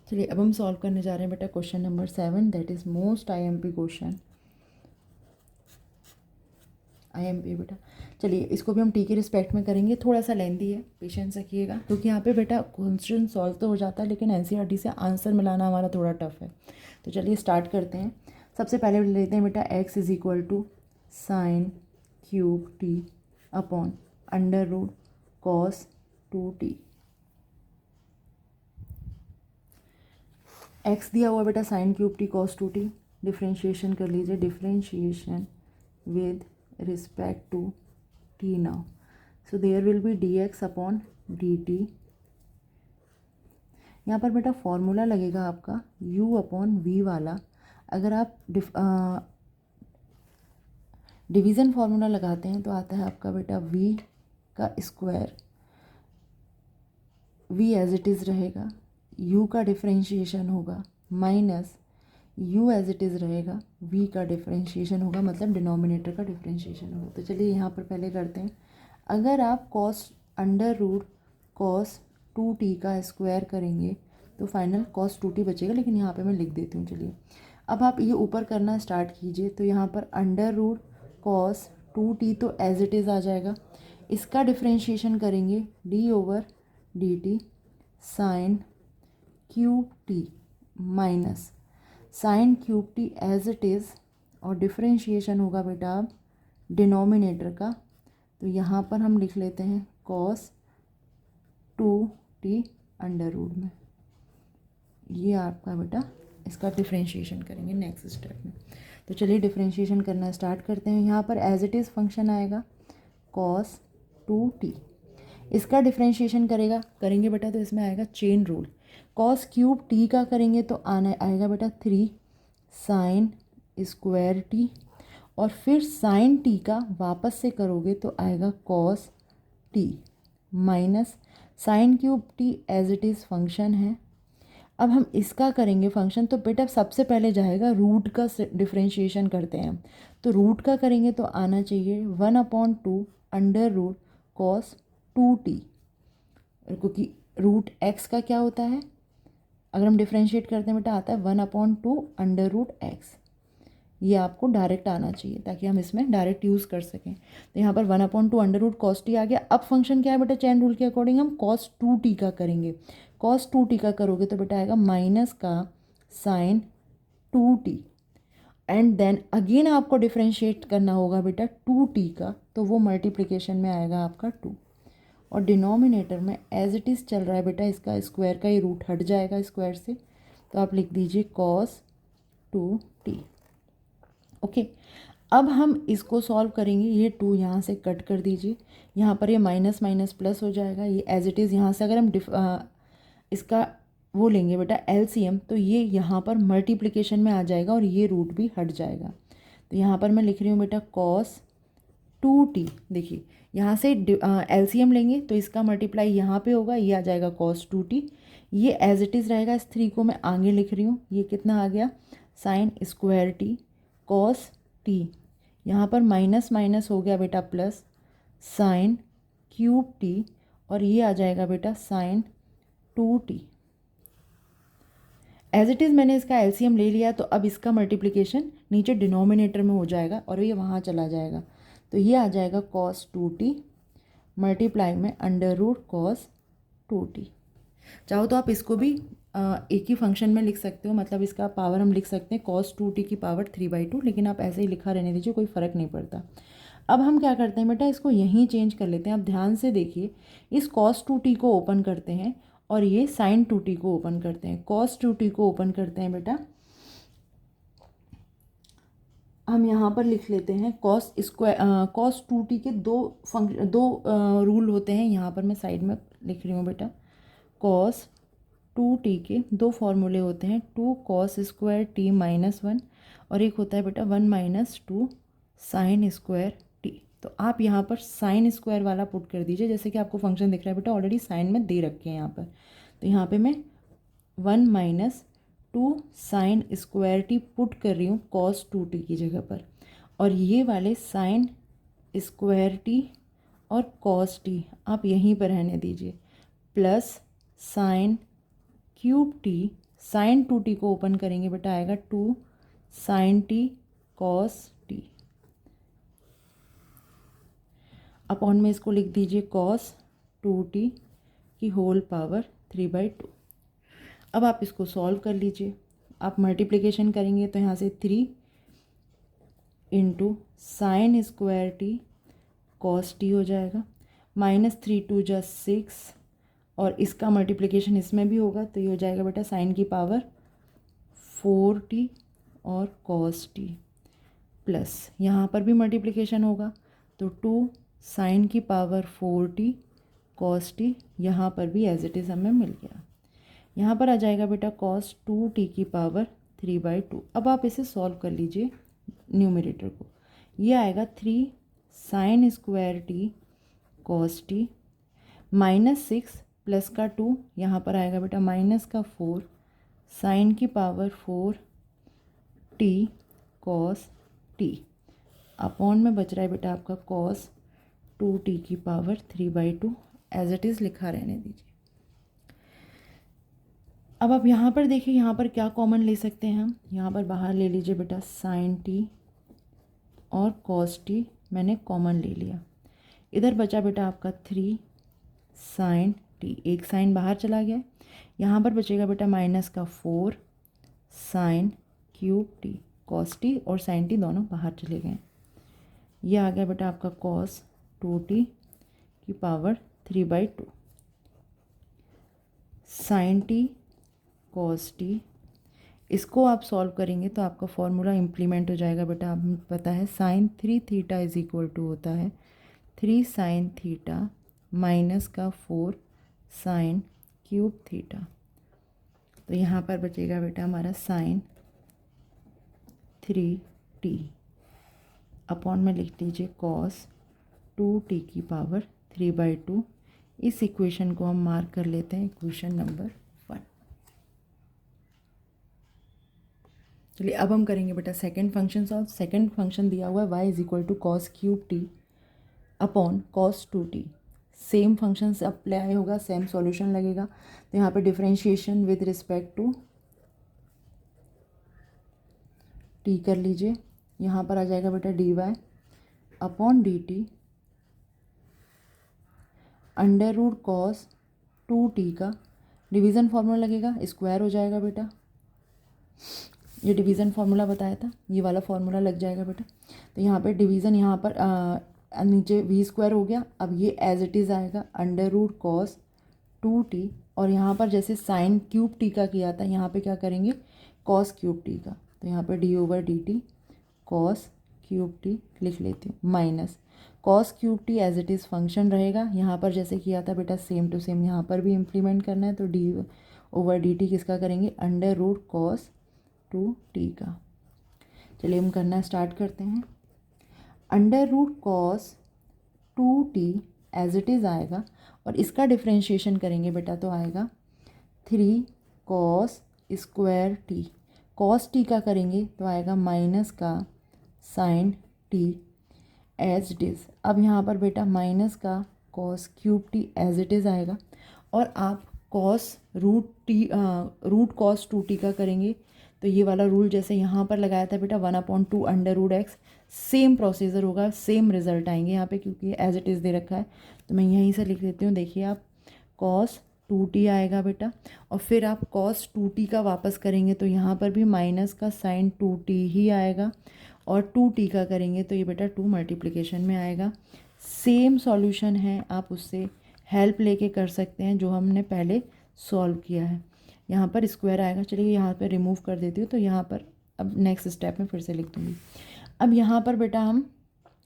चलिए अब हम सॉल्व करने जा रहे हैं बेटा question number 7, that is most IMP question. IMP बेटा, चलिए इसको भी हम टी के रिस्पेक्ट में करेंगे, थोड़ा सा लेंदी है, पेशेंस रखिएगा, क्योंकि यहाँ पे बेटा क्वेश्चन सॉल्व तो हो जाता है लेकिन एनसीईआरटी से आंसर मिलाना हमारा थोड़ा टफ है। तो चलिए स्टार्ट करते हैं। सबसे पहले लेते हैं बेटा x is equal to sine cube t upon under root cos 2t। x दिया हुआ बेटा साइन क्यूब टी कॉस 2t, डिफ्रेंशिएशन कर लीजिए, differentiation with respect to t now. So there will be dx upon dt. यहाँ पर बेटा फॉर्मूला लगेगा आपका u अपॉन v वाला। अगर आप डिवीज़न फार्मूला लगाते हैं तो आता है आपका बेटा v का square, v as it is रहेगा, u का डिफ्रेंशिएशन होगा minus u as it is रहेगा, v का डिफ्रेंशिएशन होगा, मतलब डिनोमिनेटर का डिफ्रेंशिएशन होगा। तो चलिए यहाँ पर पहले करते हैं। अगर आप cos under root cos 2t का स्क्वायर करेंगे तो फाइनल कॉस 2t बचेगा, लेकिन यहाँ पे मैं लिख देती हूँ। चलिए अब आप ये ऊपर करना स्टार्ट कीजिए। तो यहाँ पर अंडर रूट कॉस 2t तो एज इट इज़ आ जाएगा, इसका डिफ्रेंशिएशन करेंगे d over dt sine cube t minus sine cube t as it is, और डिफ्रेंशिएशन होगा बेटा अब डिनोमिनेटर का। तो यहाँ पर हम लिख लेते हैं कॉस 2t अंडर रूट में। ये आपका बेटा इसका डिफ्रेंशिएशन करेंगे नेक्स्ट स्टेप में। तो चलिए डिफ्रेंशिएशन करना स्टार्ट करते हैं। यहाँ पर एज इट इज़ फंक्शन आएगा कॉस 2t, इसका डिफ्रेंशिएशन करेंगे बेटा तो इसमें आएगा chain rule. Cos cube T का करेंगे तो आएगा बेटा 3 साइन स्क्वायर टी, और फिर साइन टी का वापस से करोगे तो आएगा cos t minus sine cube t as it is function है। अब हम इसका करेंगे फंक्शन, तो बेटा सबसे पहले जाएगा रूट का डिफ्रेंशिएशन करते हैं हम। तो रूट का करेंगे तो आना चाहिए 1/2 अंडर रूट कॉस 2t, क्योंकि रूट एक्स का क्या होता है, अगर हम डिफ्रेंशिएट करते हैं बेटा आता है 1/2 अंडर रूट एक्स। ये आपको डायरेक्ट आना चाहिए ताकि हम इसमें डायरेक्ट यूज़ कर सकें। तो यहाँ पर 1/2 अंडर रूट कॉस टी आ गया। अब फंक्शन क्या है बेटा, चेन रूल के अकॉर्डिंग हम कॉस 2t का करेंगे। कॉस 2t का करोगे तो बेटा आएगा माइनस का sine 2t, and then again आपको डिफ्रेंशिएट करना होगा बेटा 2t का, तो वो मल्टीप्लिकेशन में आएगा आपका 2, और डिनोमिनेटर में एज इट इज़ चल रहा है बेटा, इसका स्क्वायर का ही रूट हट जाएगा स्क्वायर से, तो आप लिख दीजिए कॉस 2t। ओके, अब हम इसको सॉल्व करेंगे। ये 2 यहाँ से कट कर दीजिए, यहाँ पर ये माइनस माइनस प्लस हो जाएगा, ये एज इट इज़ यहाँ से अगर हम इसका वो लेंगे बेटा एलसीएम, तो ये यहाँ पर मल्टीप्लिकेशन में आ जाएगा और ये रूट भी हट जाएगा। तो यहाँ पर मैं लिख रही हूँ बेटा कॉस 2t। देखिए यहाँ से एलसीएम लेंगे तो इसका मल्टीप्लाई यहाँ पे होगा, ये आ जाएगा कॉस 2t, ये एज इट इज़ रहेगा। इस 3 को मैं आगे लिख रही हूँ, ये कितना आ गया sign square T cos T, यहाँ पर माइनस माइनस हो गया बेटा प्लस साइन क्यूब टी, और ये आ जाएगा बेटा sign 2t। As it is मैंने इसका एलसीएम ले लिया, तो अब इसका मल्टीप्लिकेशन नीचे डिनोमिनेटर में हो जाएगा और ये वहाँ चला जाएगा। तो ये आ जाएगा कॉस 2t मल्टीप्लाई में अंडर रूट कॉस 2t। चाहो तो आप इसको भी एक ही फंक्शन में लिख सकते हो, मतलब इसका पावर हम लिख सकते हैं कॉस 2t की पावर 3/2, लेकिन आप ऐसे ही लिखा रहने दीजिए, कोई फ़र्क नहीं पड़ता। अब हम क्या करते हैं बेटा, इसको यहीं चेंज कर लेते हैं। आप ध्यान से देखिए, इस कॉस 2t को ओपन करते हैं और ये साइन 2t को ओपन करते हैं। कॉस 2t को ओपन करते हैं बेटा, हम यहाँ पर लिख लेते हैं कॉस स्क्वायर, कॉस 2t के दो रूल होते हैं। यहाँ पर मैं साइड में लिख रही हूँ बेटा, कॉस 2t के दो फॉर्मूले होते हैं, 2 कॉस स्क्वायर टी माइनस 1, और एक होता है बेटा 1 माइनस 2 साइन स्क्वायर टी। तो आप यहाँ पर साइन स्क्वायर वाला पुट कर दीजिए, जैसे कि आपको फंक्शन दिख रहा है बेटा, ऑलरेडी साइन में दे रखे हैं यहाँ पर। तो यहाँ पे मैं 1 minus 2 sign square T put कर रही हूँ कॉस 2t की जगह पर, और ये वाले साइन स्क्वायर टी और कॉस टी आप यहीं पर रहने दीजिए, plus sine cube t sine 2t को ओपन करेंगे बेटा आएगा 2 sine t cos t, upon में इसको लिख दीजिए कॉस 2t की होल पावर 3/2। अब आप इसको सॉल्व कर लीजिए। आप मल्टीप्लिकेशन करेंगे तो यहाँ से 3 into sine square T cos T हो जाएगा, -3 × 2 = 6, और इसका मल्टीप्लिकेशन इसमें भी होगा तो ये हो जाएगा बेटा साइन की पावर 4t और कॉस टी, प्लस यहाँ पर भी मल्टीप्लिकेशन होगा तो 2 साइन की पावर 4t कॉस टी, यहाँ पर भी एज इट इज़ हमें मिल गया। यहाँ पर आ जाएगा बेटा कॉस 2t की पावर 3/2। अब आप इसे सॉल्व कर लीजिए न्यूमरेटर को, ये आएगा 3 sign square T cos T, -6 plus का 2, यहाँ पर आएगा बेटा माइनस का 4 साइन की power 4t cos T, upon में बच रहा है बेटा आपका कॉस 2t की पावर 3/2, एज इट इज़ लिखा रहने दीजिए। अब आप यहाँ पर देखिए, यहाँ पर क्या कॉमन ले सकते हैं हम, यहाँ पर बाहर ले लीजिए बेटा साइन टी और कॉस टी मैंने कॉमन ले लिया। इधर बचा बेटा आपका 3 साइन टी, एक साइन बाहर चला गया, यहाँ पर बचेगा बेटा माइनस का 4 साइन क्यूब टी कॉस टी, और साइन टी दोनों बाहर चले गए। ये आ गया बेटा आपका कॉस 2t की power 3/2 sine t cos t. इसको आप सॉल्व करेंगे तो आपका फॉर्मूला इम्प्लीमेंट हो जाएगा बेटा। आप पता है साइन 3 थीटा = होता है 3 साइन थीटा माइनस का 4 साइन क्यूब थीटा। तो यहाँ पर बचेगा बेटा हमारा साइन 3t, अपॉन में लिख लीजिए कॉस 2t की पावर 3/2। इस इक्वेशन को हम मार्क कर लेते हैं इक्वेशन नंबर 1। चलिए अब हम करेंगे बेटा second function solve. Second function दिया हुआ है y = cos cube t upon cos 2t। Same function से अप्लाई होगा, सेम सॉल्यूशन लगेगा। तो यहाँ पे differentiation with respect to t कर लीजिए। यहाँ पर आ जाएगा बेटा dy upon dt √cos 2t का डिवीज़न फार्मूला लगेगा, स्क्वायर हो जाएगा बेटा। ये डिवीज़न फार्मूला बताया था, ये वाला फार्मूला लग जाएगा बेटा। तो यहाँ पे डिवीज़न, यहाँ पर नीचे v² हो गया। अब ये एज इट इज़ आएगा √cos 2t, और यहाँ पर जैसे साइन क्यूब टी का किया था, यहाँ पे क्या करेंगे cos क्यूब टी का। तो यहाँ पे d/dt cos क्यूब टी लिख लेती हूँ, minus cos cube t as it is function रहेगा। यहाँ पर जैसे किया था बेटा सेम टू सेम यहाँ पर भी इम्प्लीमेंट करना है। तो d/dt किसका करेंगे √cos 2t का। चलिए हम करना स्टार्ट करते हैं। √cos 2t as it is आएगा, और इसका डिफ्रेंशिएशन करेंगे बेटा तो आएगा 3 cos square t. cos t का करेंगे तो आएगा माइनस का sine t as it is. अब यहाँ पर बेटा माइनस का cos cube t as it is आएगा, और आप √cos 2t का करेंगे तो ये वाला रूल जैसे यहाँ पर लगाया था बेटा 1/2 √x, सेम प्रोसीजर होगा, सेम रिजल्ट आएंगे यहाँ पे, क्योंकि एज इट इज़ दे रखा है। तो मैं यहीं से लिख देती हूँ। देखिए आप cos 2t आएगा बेटा, और फिर आप cos 2t का वापस करेंगे तो यहाँ पर भी माइनस का साइन 2t ही आएगा, और 2t का करेंगे तो ये बेटा 2 मल्टीप्लिकेशन में आएगा। सेम सॉल्यूशन है, आप उससे हेल्प लेके कर सकते हैं जो हमने पहले सॉल्व किया है। यहाँ पर स्क्वायर आएगा, चलिए यहाँ पर रिमूव कर देती हूँ। तो यहाँ पर अब नेक्स्ट स्टेप में फिर से लिख दूँगी। अब यहाँ पर बेटा हम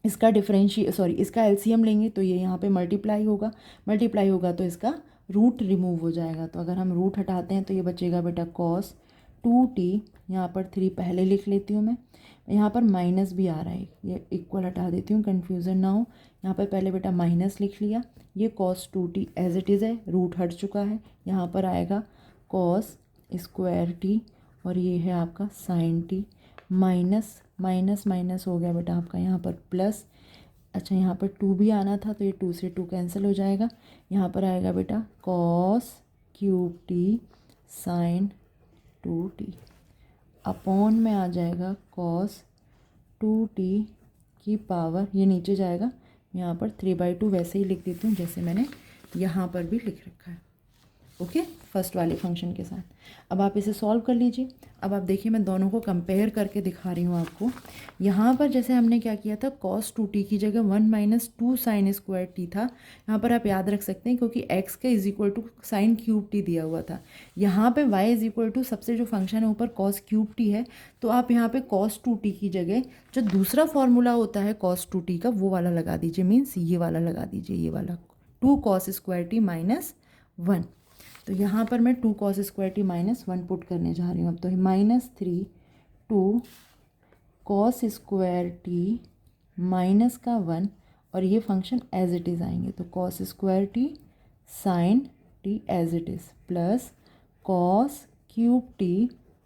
इसका इसका एलसीएम लेंगे तो ये यहाँ पे मल्टीप्लाई होगा तो इसका रूट रिमूव हो जाएगा। तो अगर हम रूट हटाते हैं तो ये बचेगा बेटा cos 2t, यहाँ पर 3 पहले लिख लेती हूँ मैं। यहाँ पर माइनस भी आ रहा है, ये इक्वल हटा देती हूँ, कन्फ्यूज़न ना हो। यहाँ पर पहले बेटा माइनस लिख लिया, ये cos 2t as it is है, रूट हट चुका है। यहाँ पर आएगा cos स्क्वायर टी, और ये है आपका साइन टी, माइनस हो गया बेटा आपका यहाँ पर प्लस। अच्छा यहाँ पर 2 भी आना था तो ये 2 से 2 कैंसिल हो जाएगा। यहाँ पर आएगा बेटा cos cube t sine 2t upon में आ जाएगा cos 2t की पावर, ये नीचे जाएगा, यहाँ पर 3/2 वैसे ही लिख देती हूँ जैसे मैंने यहाँ पर भी लिख रखा है। ओके, फर्स्ट वाले फंक्शन के साथ। अब आप इसे सॉल्व कर लीजिए। अब आप देखिए मैं दोनों को कंपेयर करके दिखा रही हूँ आपको। यहाँ पर जैसे हमने क्या किया था, cos 2t की जगह 1 - 2 sin स्क्वायर t था। यहाँ पर आप याद रख सकते हैं क्योंकि x का = sin क्यूब t दिया हुआ था। यहाँ पे y सबसे जो फंक्शन है ऊपर cos क्यूब t है, तो आप यहाँ पे cos 2t की जगह जो दूसरा फॉर्मूला होता है cos 2t का वो वाला लगा दीजिए, मीन्स ये वाला लगा दीजिए, ये वाला 2 cos स्क्वायर t - 1। तो यहाँ पर मैं 2 cos स्क्वायर t - 1 पुट करने जा रही हूँ। अब तो -3 2 cos स्क्वायर t माइनस का 1, और ये फंक्शन एज इट इज़ आएंगे, तो cos square t sin t as it is plus cos cube t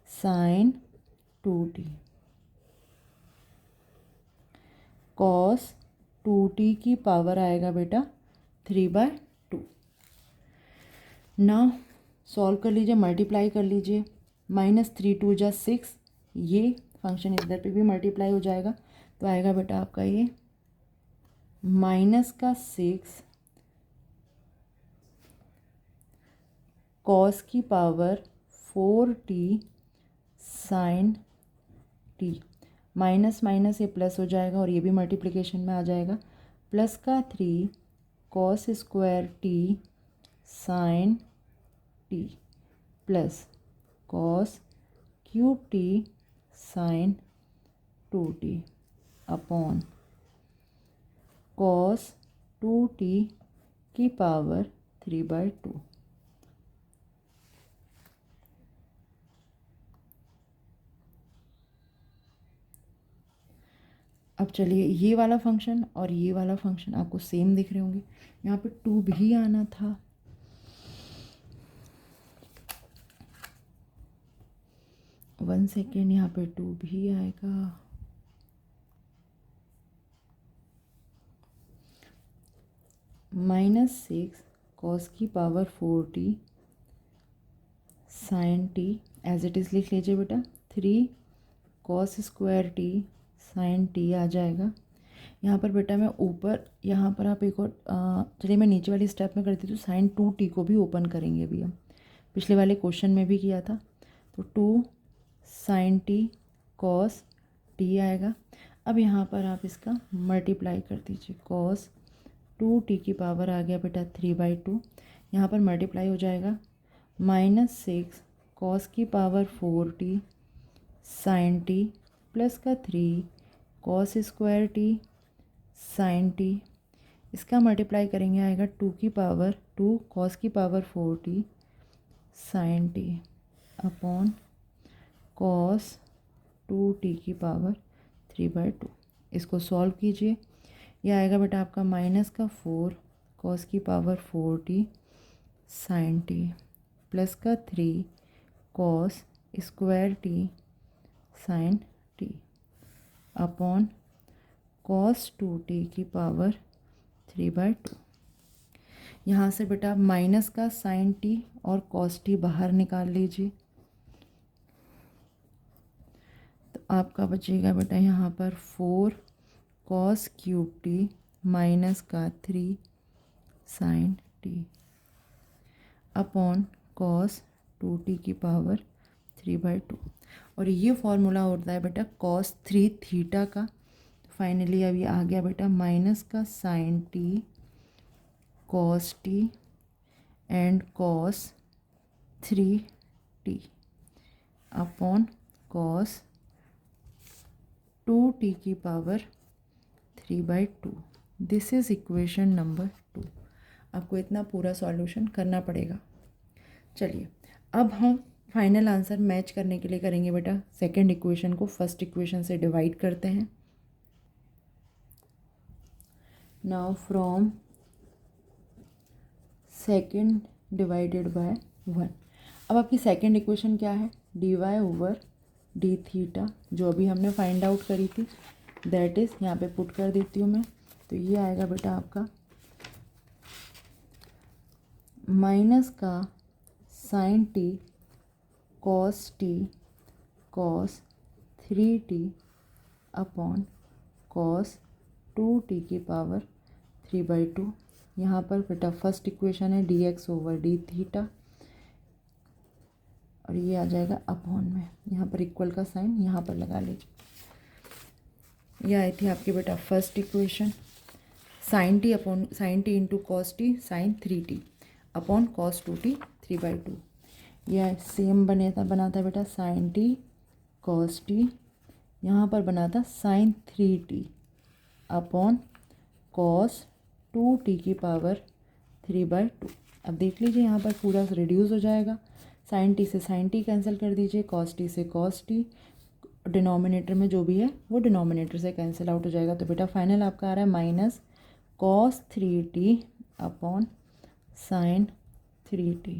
sin 2t cos 2t की पावर आएगा बेटा 3/2। ना सॉल्व कर लीजिए, मल्टीप्लाई कर लीजिए, -3 2 जा 6, ये फंक्शन इधर पे भी मल्टीप्लाई हो जाएगा, तो आएगा बेटा आपका ये -6 cos की power 4t sin t, minus minus ये प्लस हो जाएगा और ये भी मल्टीप्लिकेशन में आ जाएगा, +3 cos square t sin t plus cos cube t sin 2t upon cos 2t की पावर 3/2। अब चलिए ये वाला फंक्शन और ये वाला फंक्शन आपको सेम दिख रहे होंगे, यहाँ पे 2 भी आना था, वन सेकेंड, यहाँ पे 2 भी आएगा, -6 cos की power 4t sin t as it is लिख लीजिए बेटा, 3 cos square t sin t आ जाएगा। यहाँ पर बेटा मैं ऊपर, यहाँ पर आप एक और चलिए मैं नीचे वाली स्टेप में करती हूँ, तो sin 2t को भी ओपन करेंगे अभी हम, पिछले वाले क्वेश्चन में भी किया था, तो 2 sin t cos t आएगा। अब यहाँ पर आप इसका मल्टीप्लाई कर दीजिए, cos 2t की पावर आ गया बेटा 3/2, यहाँ पर मल्टीप्लाई हो जाएगा, -6 cos की power 4t sin t plus का 3 cos square t sin t, इसका मल्टीप्लाई करेंगे आएगा 2 की पावर 2 cos की power 4t sin t upon cos 2t की पावर 3/2। इसको सॉल्व कीजिए, यह आएगा बेटा आपका -4 cos की power 4t sin t plus का 3 cos square t sin t upon cos 2t की पावर 3/2। यहाँ से बेटा माइनस का sin t और cos t बाहर निकाल लीजिए, तो आपका बचेगा बेटा यहाँ पर 4 cos क्यूब t माइनस का 3 sin t upon cos 2t की पावर 3/2, और ये फॉर्मूला होता है बेटा cos 3 थीटा का। फाइनली अभी आ गया बेटा माइनस का sin t cos t and cos 3t upon cos 2t की power 3/2। This is equation number 2। आपको इतना पूरा सॉल्यूशन करना पड़ेगा। चलिए अब हम फाइनल आंसर मैच करने के लिए करेंगे बेटा, सेकंड इक्वेशन को फर्स्ट इक्वेशन से डिवाइड करते हैं। Now from second divided by 1। अब आपकी सेकंड इक्वेशन क्या है, dy/d थीटा, जो अभी हमने फाइंड आउट करी थी, दैट इज़ यहाँ पे पुट कर देती हूँ मैं, तो ये आएगा बेटा आपका माइनस का sin t cos T cos 3t upon cos 2t की पावर 3/2। यहाँ पर बेटा फर्स्ट इक्वेशन है dx ओवर डी थीटा, और ये आ जाएगा अपॉन में, यहाँ पर इक्वल का साइन यहाँ पर लगा लीजिए। ये आई थी आपकी बेटा first equation, sine t into cos t sine 3t upon cos 2t 3/2। यह सेम बना था बेटा साइन टी कॉस टी, यहाँ पर बना था sign 3t upon cos 2t की पावर 3/2। अब देख लीजिए यहाँ पर पूरा रिड्यूस हो जाएगा, साइन टी से साइन टी कैंसिल कर दीजिए, कॉस टी से कॉस टी, डिनोमिनेटर में जो भी है वो डिनोमिनेटर से कैंसिल आउट हो जाएगा। तो बेटा फाइनल आपका आ रहा है minus cos 3t upon sine 3t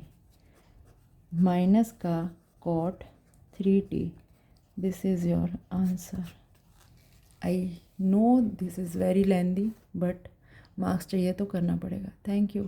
minus का cot 3t। This is your answer. I know this is very lengthy, but marks चाहिए तो करना पड़ेगा। Thank you.